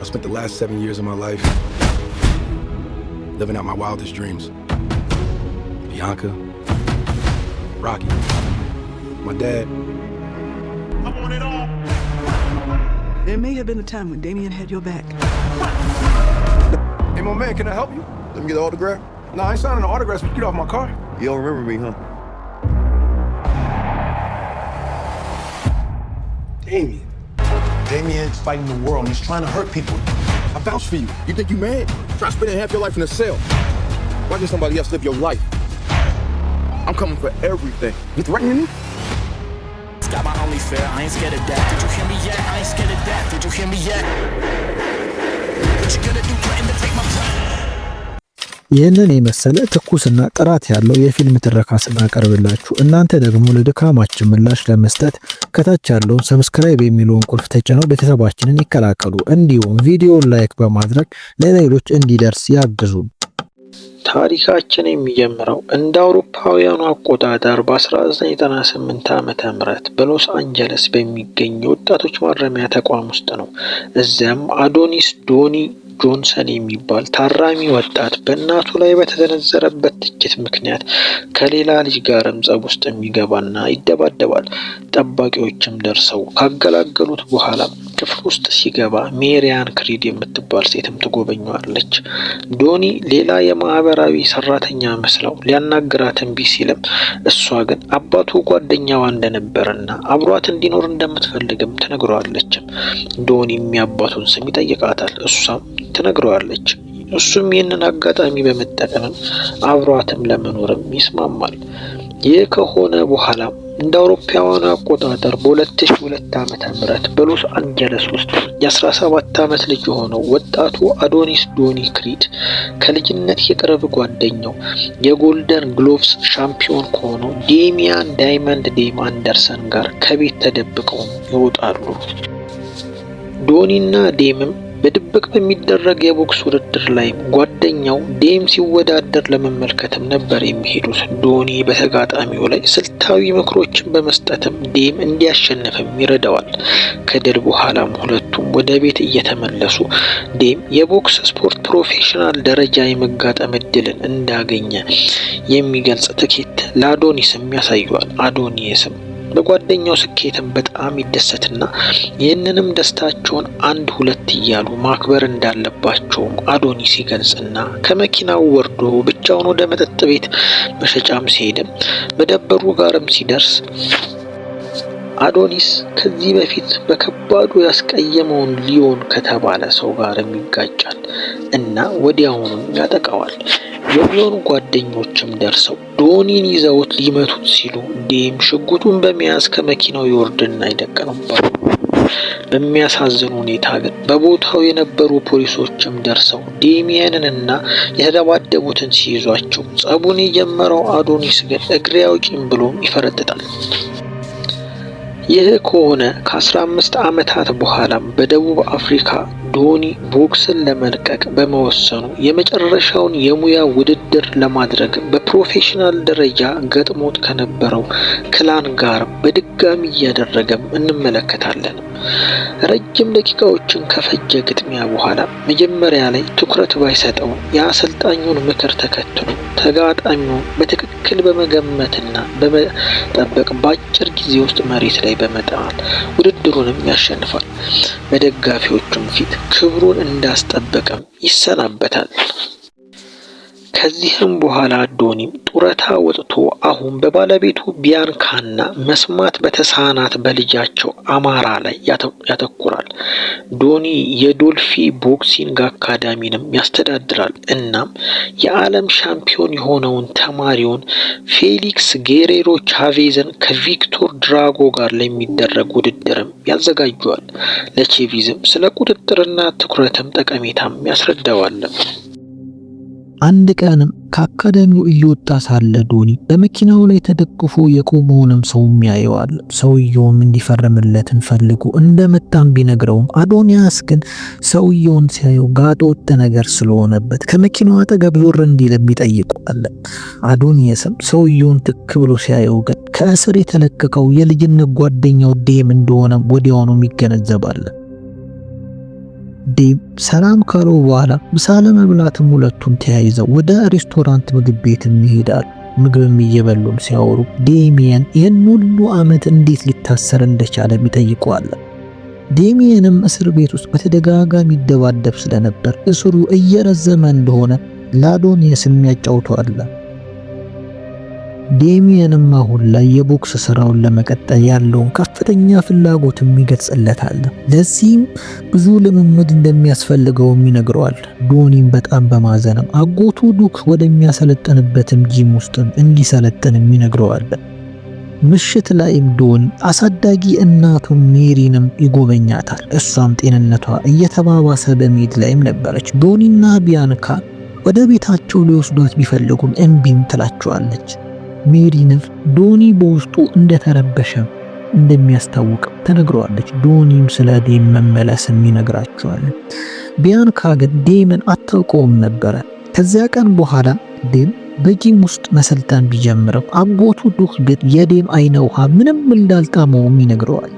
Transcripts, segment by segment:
I spent the last 7 years of my life living out my wildest dreams. Bianca, Rocky, my dad. I want it all. There may have been a time when Damien had your back. Hey, my man, can I help you? Let me get an autograph. No, I ain't signing an autograph. Get off my car. You don't remember me, huh? Damien. Damien's fighting the world and he's trying to hurt people. I vouch for you. You think you mad? Try spending half your life in a cell. Why can't somebody else live your life? I'm coming for everything. You threatening me? Got my only fear, I ain't scared of death. Did you hear me yet? I ain't scared of death. Did you hear me yet? What you gonna do? Threaten to take my time. ይህንን የመሰለ ትኩስና ጥራት ያለው የፊልም ትረካ ስናቀርብላችሁ እናንተ ደግሞ ለድካማችን ምላሽ ለመስጠት ከታች ያለውን ሰብስክራይብ የሚለውን ቁልፍ ተጭነው ቤተሰባችንን ይቀላቀሉ። እንዲሁም ቪዲዮውን ላይክ በማድረግ ለሌሎች እንዲደርስ ያግዙ። ታሪካችን የሚጀምረው እንደ አውሮፓውያኑ አቆጣጠር በ1998 ዓመተ ምህረት በሎስ አንጀለስ በሚገኝ ወጣቶች ማረሚያ ተቋም ውስጥ ነው። እዚያም አዶኒስ ዶኒ ጆንሰን የሚባል ታራሚ ወጣት በእናቱ ላይ በተዘነዘረበት ትችት ምክንያት ከሌላ ልጅ ጋርም ጸብ ውስጥ የሚገባና ይደባደባል። ጠባቂዎችም ደርሰው ካገላገሉት በኋላ ክፍል ውስጥ ሲገባ ሜሪያን ክሪድ የምትባል ሴትም ትጎበኘዋለች። ዶኒ ሌላ የማህበራዊ ሰራተኛ መስለው ሊያናግራት እምቢ ሲልም እሷ ግን አባቱ ጓደኛዋ እንደነበረና አብሯት እንዲኖር እንደምትፈልግም ትነግረዋለች። ዶኒም የአባቱን ስም ይጠይቃታል፣ እሷም ትነግረዋለች። እሱም ይህንን አጋጣሚ በመጠቀም አብሯትም ለመኖርም ይስማማል። ይህ ከሆነ በኋላ እንደ አውሮፓውያኑ አቆጣጠር በ2002 ዓመተ ምህረት በሎስ አንጀለስ ውስጥ የ17 ዓመት ልጅ የሆነው ወጣቱ አዶኒስ ዶኒ ክሪድ ከልጅነት የቅርብ ጓደኛው የጎልደን ግሎቭስ ሻምፒዮን ከሆነው ዴሚያን ዳይመንድ ዴም አንደርሰን ጋር ከቤት ተደብቀው ይወጣሉ። ዶኒና ዴምም በድብቅ በሚደረግ የቦክስ ውድድር ላይ ጓደኛው ዴም ሲወዳደር ለመመልከትም ነበር የሚሄዱት። ዶኒ በተጋጣሚው ላይ ስልታዊ ምክሮችን በመስጠትም ዴም እንዲያሸንፍም ይረዳዋል። ከድል በኋላም ሁለቱም ወደ ቤት እየተመለሱ ዴም የቦክስ ስፖርት ፕሮፌሽናል ደረጃ የመጋጠም እድልን እንዳገኘ የሚገልጽ ትኬት ለአዶኒስም ያሳየዋል። አዶኒስም በጓደኛው ስኬትም በጣም ይደሰትና ይህንንም ደስታቸውን 1-2 እያሉ ማክበር እንዳለባቸውም አዶኒስ ይገልጽና ከመኪናው ወርዶ ብቻውን ወደ መጠጥ ቤት መሸጫም ሲሄድም በደበሩ ጋርም ሲደርስ አዶኒስ ከዚህ በፊት በከባዱ ያስቀየመውን ሊዮን ከተባለ ሰው ጋርም ይጋጫል እና ወዲያውኑም ያጠቃዋል። የሊዮን ጓደኞችም ደርሰው ዶኒን ይዘውት ሊመቱት ሲሉ ዴም ሽጉጡን በመያዝ ከመኪናው ይወርድና ይደቀነባል። በሚያሳዝን ሁኔታ ግን በቦታው የነበሩ ፖሊሶችም ደርሰው ዴሚየንንና የተደባደቡትን ሲይዟቸው ጸቡን የጀመረው አዶኒስ ግን እግሬ አውጪኝ ብሎም ይፈረጥጣል። ይህ ከሆነ ከ15 ዓመታት በኋላም በደቡብ አፍሪካ ዶኒ ቦክስን ለመልቀቅ በመወሰኑ የመጨረሻውን የሙያ ውድድር ለማድረግ በፕሮፌሽናል ደረጃ ገጥሞት ከነበረው ክላን ጋር በድጋሚ እያደረገም እንመለከታለን። ረጅም ደቂቃዎችን ከፈጀ ግጥሚያ በኋላ መጀመሪያ ላይ ትኩረት ባይሰጠው የአሰልጣኙን ምክር ተከትሎ ተጋጣሚውን በትክክል በመገመትና በመጠበቅ በአጭር ጊዜ ውስጥ መሬት ላይ በመጣል ውድድሩንም ያሸንፋል። በደጋፊዎቹም ፊት ክብሩን እንዳስጠበቀም ይሰናበታል። ከዚህም በኋላ ዶኒም ጡረታ ወጥቶ አሁን በባለቤቱ ቢያንካና መስማት በተሳናት በልጃቸው አማራ ላይ ያተኩራል። ዶኒ የዶልፊ ቦክሲንግ አካዳሚንም ያስተዳድራል። እናም የዓለም ሻምፒዮን የሆነውን ተማሪውን ፌሊክስ ጌሬሮ ቻቬዝን ከቪክቶር ድራጎ ጋር ለሚደረግ ውድድርም ያዘጋጀዋል። ለቼቪዝም ስለ ቁጥጥርና ትኩረትም ጠቀሜታም ያስረዳዋል። አንድ ቀንም ከአካዳሚው እየወጣ ሳለ ዶኒ በመኪናው ላይ ተደግፎ የቆመውንም ሰው ያየዋል። ሰውየውም እንዲፈርምለትን ፈልጎ እንደመጣም ቢነግረውም አዶኒያስ ግን ሰውየውን ሲያየው ጋጦ ወጥ ነገር ስለሆነበት ከመኪናው አጠገብ ዞር እንዲልም ይጠይቀዋል። አዶኒያስም ሰውየውን ትክ ብሎ ሲያየው ግን ከእስር የተለቀቀው የልጅነት ጓደኛው ዴም እንደሆነ ወዲያውኑ ይገነዘባል። ዴም ሰላም ካለው በኋላ ምሳ ለመብላትም ሁለቱም ተያይዘው ወደ ሬስቶራንት ምግብ ቤት ይሄዳሉ። ምግብም እየበሉም ሲያወሩ ዴሚየን ይህን ሁሉ ዓመት እንዴት ሊታሰር እንደቻለ ይጠይቀዋል። ዴሚየንም እስር ቤት ውስጥ በተደጋጋሚ ይደባደብ ስለነበር እስሩ እየረዘመ እንደሆነ ለአዶኒየስ ያጫውተዋል። ዴሚየንም አሁን ላይ የቦክስ ስራውን ለመቀጠል ያለውን ከፍተኛ ፍላጎት ይገልጽለታል። ለዚህም ብዙ ልምምድ እንደሚያስፈልገው ይነግረዋል። ዶኒም በጣም በማዘንም አጎቱ ዱክ ወደሚያሰለጥንበትም ጂም ውስጥ እንዲሰለጥን ይነግረዋል። ምሽት ላይም ዶን አሳዳጊ እናቱን ሜሪንም ይጎበኛታል። እሷም ጤንነቷ እየተባባሰ በመሄድ ላይም ነበረች። ዶኒና ቢያንካ ወደ ቤታቸው ሊወስዷት ቢፈልጉም እምቢም ትላቸዋለች። ሜሪንም ዶኒ በውስጡ እንደተረበሸ እንደሚያስታውቅ ተነግረዋለች። ዶኒም ስለ ዴም መመለስም ይነግራቸዋል። ቢያንካ ግን ዴምን አታውቀውም ነበረ። ከዚያ ቀን በኋላ ዴም በጂም ውስጥ መሰልጠን ቢጀምርም አጎቱ ዱክ ግን የዴም አይነ ውሃ ምንም እንዳልጣመውም ይነግረዋል።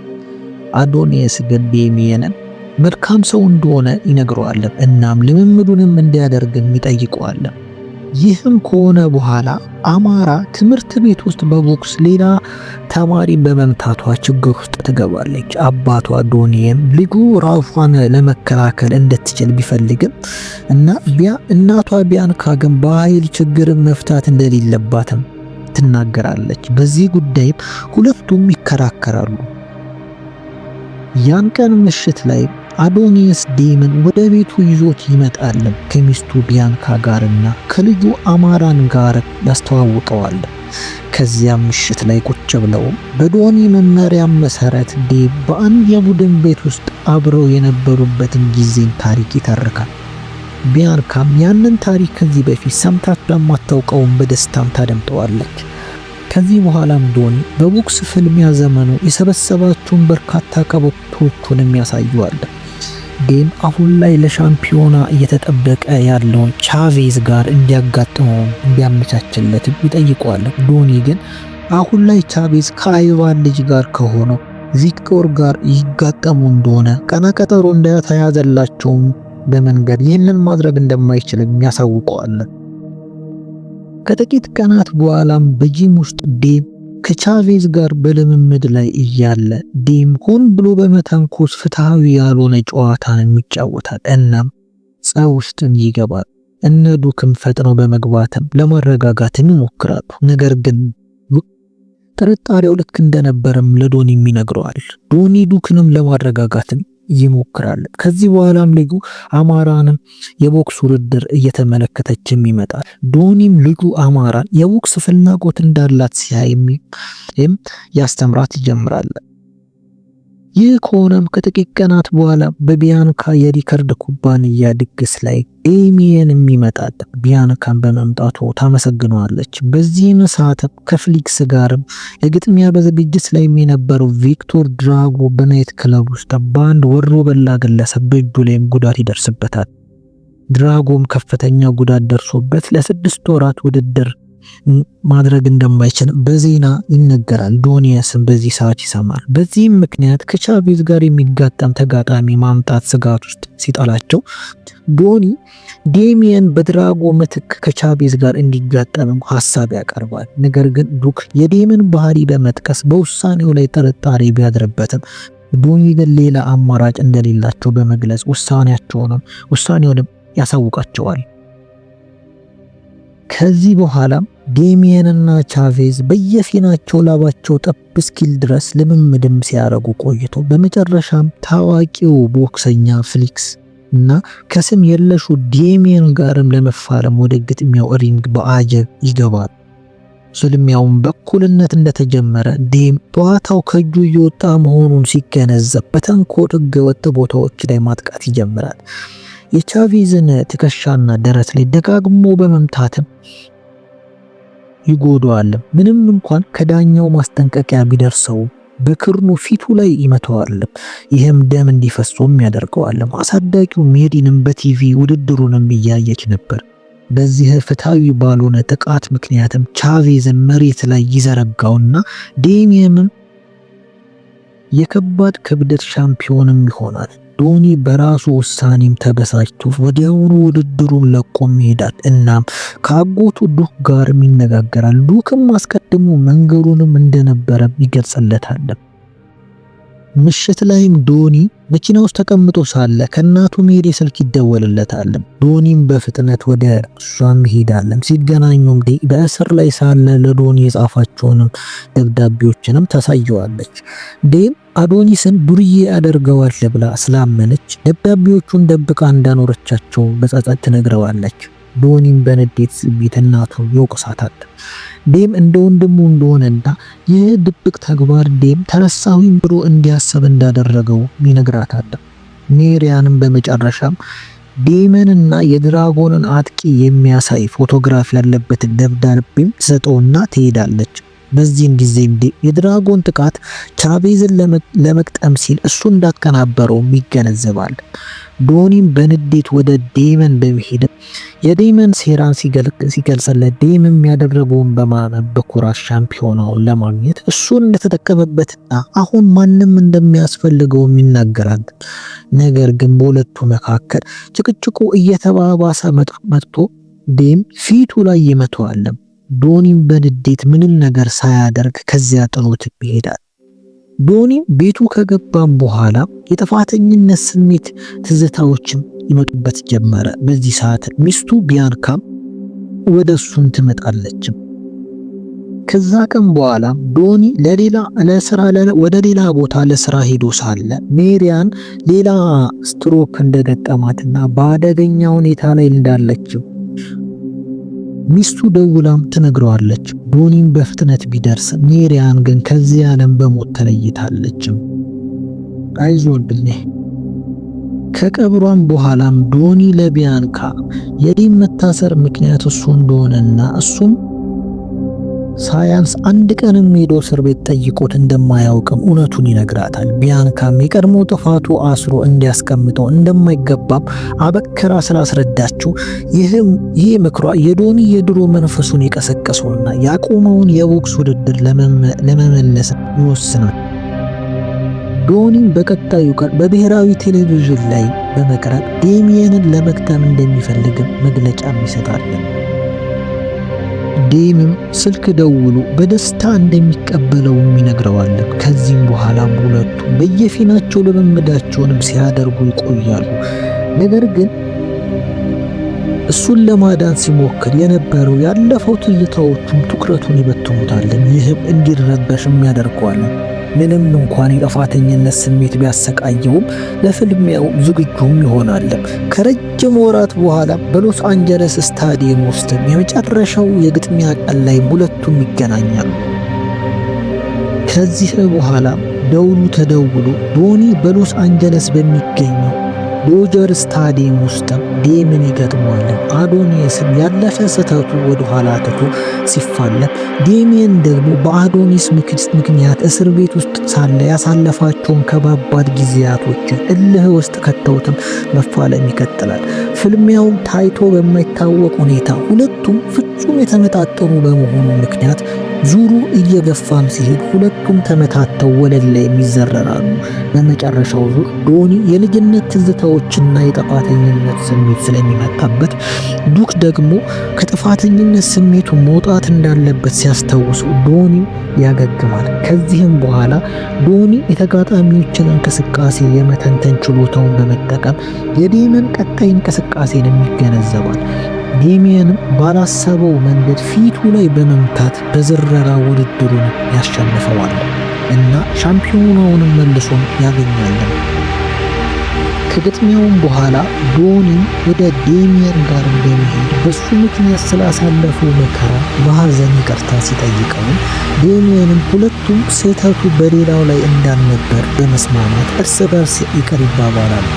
አዶኒየስ ግን ዴሚየንን መልካም ሰው እንደሆነ ይነግረዋል። እናም ልምምዱንም እንዲያደርግም ይጠይቀዋል። ይህም ከሆነ በኋላ አማራ ትምህርት ቤት ውስጥ በቦክስ ሌላ ተማሪ በመምታቷ ችግር ውስጥ ትገባለች። አባቷ ዶኒየም ልጁ ራሷን ለመከላከል እንድትችል ቢፈልግም እና እናቷ ቢያንካ ግን በኃይል ችግርን መፍታት እንደሌለባትም ትናገራለች። በዚህ ጉዳይም ሁለቱም ይከራከራሉ። ያን ቀን ምሽት ላይ አዶኒየስ ዴምን ወደ ቤቱ ይዞት ይመጣል። ከሚስቱ ቢያንካ ጋርና ከልጁ አማራን ጋር ያስተዋውቀዋል። ከዚያም ምሽት ላይ ቁጭ ብለው በዶኒ መመሪያ መሰረት ዴም በአንድ የቡድን ቤት ውስጥ አብረው የነበሩበትን ጊዜን ታሪክ ይተርካል። ቢያንካም ያንን ታሪክ ከዚህ በፊት ሰምታ ስለማታውቀውም በደስታም ታደምጠዋለች። ከዚህ በኋላም ዶኒ በቦክስ ፍልሚያ ዘመኑ የሰበሰባቸውን በርካታ ቀበቶቹንም ያሳዩዋል። ዴም አሁን ላይ ለሻምፒዮና እየተጠበቀ ያለውን ቻቬዝ ጋር እንዲያጋጥመው እንዲያመቻችለት ይጠይቀዋል። ዶኒ ግን አሁን ላይ ቻቬዝ ከአይቫን ልጅ ጋር ከሆነው ቪክቶር ጋር ይጋጠሙ እንደሆነ ቀነቀጠሮ እንደተያዘላቸው በመንገድ ይህንን ማድረግ እንደማይችል ያሳውቀዋል። ከጥቂት ቀናት በኋላም በጂም ውስጥ ዴም ከቻቬዝ ጋር በልምምድ ላይ እያለ ዴም ሆን ብሎ በመተንኮስ ፍትሃዊ ያልሆነ ጨዋታን ይጫወታል። እናም ጸብ ውስጥም ይገባል። እነ ዱክም ፈጥነው በመግባትም ለማረጋጋትም ይሞክራሉ። ነገር ግን ጥርጣሬው ልክ እንደነበረም ለዶኒ ይነግረዋል። ዶኒ ዱክንም ለማረጋጋትም ይሞክራል። ከዚህ በኋላም ልጁ አማራንም የቦክስ ውድድር እየተመለከተችም ይመጣል። ዶኒም ልጁ አማራን የቦክስ ፍላጎት እንዳላት ሲያይም ያስተምራት ይጀምራል። ይህ ከሆነም ከጥቂት ቀናት በኋላ በቢያንካ የሪከርድ ኩባንያ ድግስ ላይ ዴሚየን ይመጣል። ቢያንካን በመምጣቱ ታመሰግነዋለች። በዚህም ሰዓት ከፍሊክስ ጋርም የግጥሚያ በዝግጅት ላይ የነበረው ቪክቶር ድራጎ በናይት ክለብ ውስጥ በአንድ ወሮ በላ ግለሰብ በእጁ ላይም ጉዳት ይደርስበታል። ድራጎም ከፍተኛ ጉዳት ደርሶበት ለ6 ወራት ውድድር ማድረግ እንደማይችል በዜና ይነገራል። ዶኒየስም በዚህ ሰዓት ይሰማል። በዚህም ምክንያት ከቻቬዝ ጋር የሚጋጠም ተጋጣሚ ማምጣት ስጋት ውስጥ ሲጣላቸው ዶኒ ዴሚየን በድራጎ ምትክ ከቻቬዝ ጋር እንዲጋጠም ሐሳብ ያቀርባል። ነገር ግን ዱክ የዴምን ባህሪ በመጥቀስ በውሳኔው ላይ ጥርጣሬ ቢያድርበትም ዶኒ ግን ሌላ አማራጭ እንደሌላቸው በመግለጽ ውሳኔውንም ያሳውቃቸዋል። ከዚህ በኋላ ዴሚየንና ቻቬዝ በየፊናቸው ላባቸው ጠብ እስኪል ድረስ ልምምድም ሲያረጉ ቆይቶ በመጨረሻም ታዋቂው ቦክሰኛ ፍሊክስ እና ከስም የለሹ ዴሚየን ጋርም ለመፋለም ወደ ግጥሚያው ሪንግ በአጀብ ይገባል። ፍልሚያውም በኩልነት እንደተጀመረ ዴም ጨዋታው ከእጁ እየወጣ መሆኑን ሲገነዘብ በተንኮል ህገወጥ ቦታዎች ላይ ማጥቃት ይጀምራል። የቻቬዝን ትከሻና ደረት ላይ ደጋግሞ በመምታትም ይጎዳዋል። ምንም እንኳን ከዳኛው ማስጠንቀቂያ ቢደርሰው በክርኑ ፊቱ ላይ ይመታዋል። ይህም ደም እንዲፈሶም ያደርገዋል። አሳዳጊው ሜሪንም በቲቪ ውድድሩንም እያየች ነበር። በዚህ ፍትሃዊ ባልሆነ ጥቃት ምክንያትም ቻቬዝን መሬት ላይ ይዘረጋውና ዴሚየንም የከባድ ክብደት ሻምፒዮንም ይሆናል። ዶኒ በራሱ ውሳኔም ተበሳጭቶ ወዲያውኑ ውድድሩን ለቆም ይሄዳል። እናም ከአጎቱ ዱክ ጋርም ይነጋገራል። ዱክም አስቀድሞ መንገዱንም እንደነበረ ይገልጽለታል። ምሽት ላይም ዶኒ መኪና ውስጥ ተቀምጦ ሳለ ከእናቱ ሜሪ ስልክ ይደወልለታል። ዶኒም በፍጥነት ወደ እሷም ይሄዳል። ሲገናኙም በእስር ላይ ሳለ ለዶኒ የጻፋቸውንም ደብዳቤዎችንም ታሳየዋለች። ዴም አዶኒስን ዱርዬ ያደርገዋል ብላ ስላመነች ደብዳቤዎቹን ደብቃ እንዳኖረቻቸው በጸጸት ትነግረዋለች። ዶኒም በንዴት ስሜት እናቱን ይወቅሳታል። ዴም እንደ ወንድሙ እንደሆነና ይህ ድብቅ ተግባር ዴም ተረሳሁኝ ብሎ እንዲያስብ እንዳደረገው ይነግራታል። ሜሪያንም በመጨረሻም ዴመንና የድራጎንን አጥቂ የሚያሳይ ፎቶግራፍ ያለበትን ደብዳቤም ትሰጠውና ትሄዳለች። በዚህን ጊዜም የድራጎን ጥቃት ቻቬዝን ለመቅጠም ሲል እሱ እንዳቀናበረውም ይገነዘባል። ዶኒም በንዴት ወደ ዴመን በመሄድ የዴመን ሴራን ሲገልጽለት ዴመን ያደረገውን በማመን በኩራት ሻምፒዮናውን ለማግኘት እሱን እንደተጠቀመበትና አሁን ማንም እንደሚያስፈልገውም ይናገራል። ነገር ግን በሁለቱ መካከል ጭቅጭቁ እየተባባሰ መጥቶ ዴም ፊቱ ላይ ይመተዋል። ዶኒም በንዴት ምንም ነገር ሳያደርግ ከዚያ ጥሎት ይሄዳል። ዶኒ ቤቱ ከገባም በኋላ የጥፋተኝነት ስሜት ትዝታዎችም ይመጡበት ጀመረ። በዚህ ሰዓት ሚስቱ ቢያንካም ወደ እሱን ትመጣለች። ከዛ ቀን በኋላ ዶኒ ወደ ሌላ ቦታ ለስራ ሄዶ ሳለ ሜሪያን ሌላ ስትሮክ እንደገጠማትና በአደገኛ ሁኔታ ላይ እንዳለችው ሚስቱ ደውላም ትነግረዋለች። ዶኒም በፍጥነት ቢደርስ ሜሪያን ግን ከዚህ ዓለም በሞት ተለይታለች። አይዞልኝ። ከቀብሯም በኋላም ዶኒ ለቢያንካ የዴም መታሰር ምክንያት እሱ እንደሆነና እሱም ሳያንስ አንድ ቀንም ሄዶ እስር ቤት ጠይቆት እንደማያውቅም እውነቱን ይነግራታል። ቢያንካም የቀድሞ ጥፋቱ አስሮ እንዲያስቀምጠው እንደማይገባም አበክራ ስላስረዳችው ይህ ምክሯ የዶኒ የድሮ መንፈሱን የቀሰቀሰውና ያቆመውን የቦክስ ውድድር ለመመለስ ይወስናል። ዶኒም በቀጣዩ ቀን በብሔራዊ ቴሌቪዥን ላይ በመቅረብ ዴሚየንን ለመግጠም እንደሚፈልግም መግለጫ ይሰጣል። ዴምም ስልክ ደውሎ በደስታ እንደሚቀበለው ይነግረዋል። ከዚህም በኋላ ሁለቱም በየፊናቸው ልምምዳቸውንም ሲያደርጉ ይቆያሉ። ነገር ግን እሱን ለማዳን ሲሞክር የነበረው ያለፈው ትዝታዎቹም ትኩረቱን ይበትኑታል። ይህም እንዲረበሽም ያደርገዋል። ምንም እንኳን የጥፋተኝነት ስሜት ቢያሰቃየውም ለፍልሚያው ዝግጁም ይሆናል። ከረጅም ወራት በኋላ በሎስ አንጀለስ ስታዲየም ውስጥ የመጨረሻው የግጥሚያ ቀን ላይ ሁለቱም ይገናኛሉ። ከዚህ በኋላ ደውሉ ተደውሎ ዶኒ በሎስ አንጀለስ በሚገኘው ዶጀር ስታዲየም ውስጥ ዴምን ይገጥመዋል። አዶኒስም ያለፈ ስህተቱ ወደ ኋላ ትቶ ሲፋለም፣ ዴሚየን ደግሞ በአዶኒስ ምክንያት እስር ቤት ውስጥ ሳለ ያሳለፋቸውን ከባባድ ጊዜያቶችን እልህ ውስጥ ከተውትም መፋለም ይቀጥላል። ፍልሚያውም ታይቶ በማይታወቅ ሁኔታ ሁለቱም ፍጹም የተመጣጠኑ በመሆኑ ምክንያት ዙሩ እየገፋም ሲሄድ ሁለቱም ተመታተው ወለል ላይ ይዘረራሉ። በመጨረሻው ዙር ዶኒ የልጅነት ትዝታዎችና የጥፋተኝነት ስሜት ስለሚመጣበት ዱክ ደግሞ ከጥፋተኝነት ስሜቱ መውጣት እንዳለበት ሲያስታውሱ ዶኒ ያገግማል። ከዚህም በኋላ ዶኒ የተጋጣሚዎችን እንቅስቃሴ የመተንተን ችሎታውን በመጠቀም የዴመን ቀጣይ እንቅስቃሴን ይገነዘባል። ዴሚየንም ባላሰበው መንገድ ፊቱ ላይ በመምታት በዝረራ ውድድሩን ያሸንፈዋል እና ሻምፒዮናውንም መልሶም ያገኛል። ከግጥሚያውም በኋላ ዶኒ ወደ ዴሚየን ጋር በመሄድ በሱ ምክንያት ስላሳለፈው መከራ በሐዘን ይቅርታ ሲጠይቀው ዴሚየንም ሁለቱም ስህተቱ በሌላው ላይ እንዳልነበር በመስማማት እርስ በርስ ይቅር ይባባላሉ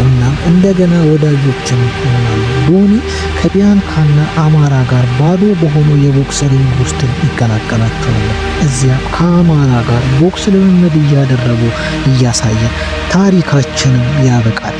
እና እንደገና ወዳጆችም ይሆናሉ። ዶኒ ከቢያንካና አማራ ጋር ባዶ በሆነው የቦክስ ሪንግ ውስጥ ይቀላቀላቸዋል። እዚያ ከአማራ ጋር ቦክስ ልምምድ እያደረጉ እያሳየ ታሪካችንም ያበቃል።